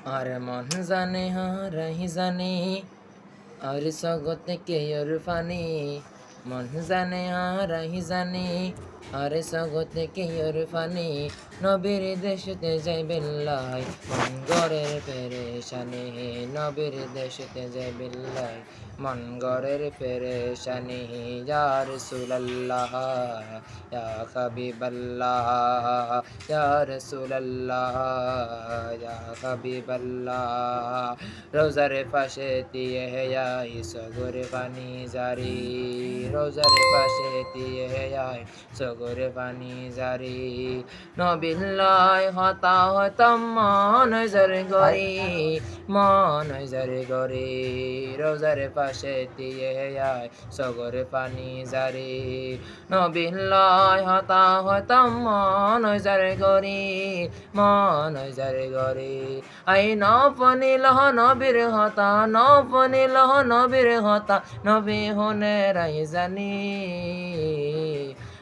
আর মন জানে হারাই জানে আর জগতে কে ওর ফানি মন জানে হারাই জানে আর জগতে কে ওর ফানি নবীর দেশতে যাই বেল্লাই মন গরের পেরেশানি নবীর দেশতে যাই বেল্লাই মন গরের পেরেশানি ইয়া রাসূলুল্লাহ ইয়া হাবিবাল্লাহ ইয়া রাসূলুল্লাহ ইয়া হাবিবাল্লাহ রোজার পাশে দিয়ে আই সগরে পানি জারি রোজার পাশে দিয়ে আই সগরে পানি জারি নবিল্লাই হতাহতম মন জরে গরি মন জরে গরি রোজার পাশে দিয়ে আই সগরে পানি জারি নবিল্লাই হতাহতম মন জরে গরি মন জরে গরি আই নফনিল নবীর হতা নফনিল নবীর হতা নবী হনে রাই জানি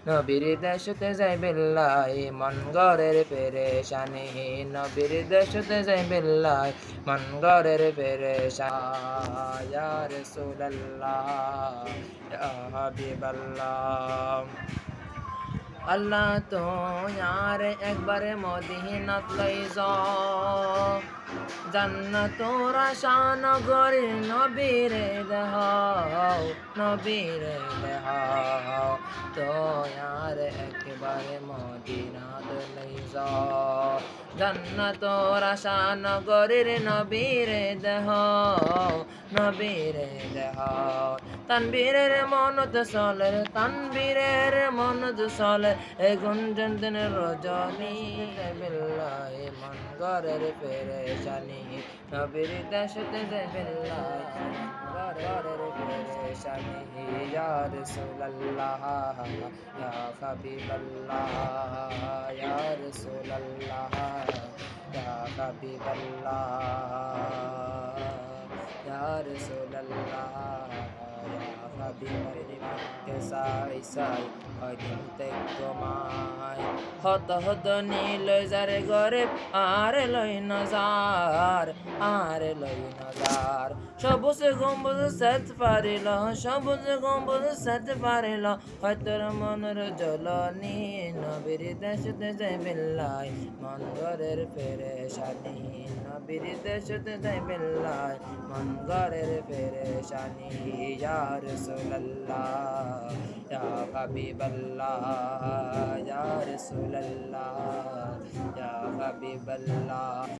নবীর দেশতে যাই বেল্লাই মন গরের পেরেশানি নবীর দেশতে যাই বেল্লাই মন গরের পেরেশানি ইয়া রাসূলুল্লাহ ইয়া হাবিবাল্লাহ আল্লাহ তো यार একবারে মদিনাত লই যাও জান্নাতুর আশান গরি নবীরে দেখাও নবীরে দেখাও তো यार একবারে মদিনাত লই যাও জান্নাতুর আশান গরির নবীরে দেখাও নবীরে দেখাও তানবীরের মনত চলে তানবীরের মনত চলে এ গুঞ্জন দিনের রজনী বিল্লাহ মন গরের পেরেশানি নবীর দেশতে যে বিল্লাহ গরের পেরেশানি ইয়া রাসূলুল্লাহ ইয়া হাবিবাল্লাহ ইয়া রাসূলুল্লাহ ইয়া হাবিবাল্লাহ ইয়া রাসূলুল্লাহ সাই সাই হদিন তোমায় হত হত নীল যারে গরে আর লই নজার আর লই নজার সবুজ গম্বুজ সাত পারিল সবুজ গম্বুজ সাত পারিল হয়তোর মনের জ্বলনি নবীর দেশতে যাই বেল্লাই মন ঘরের পেরেশানি নবীর দেশতে যাই বেল্লাই মন ঘরের পেরেশানি ইয়া রাসূলুল্লাহ ইয়া হাবিবাল্লাহ ইয়া রাসূলুল্লাহ ইয়া হাবিবাল্লাহ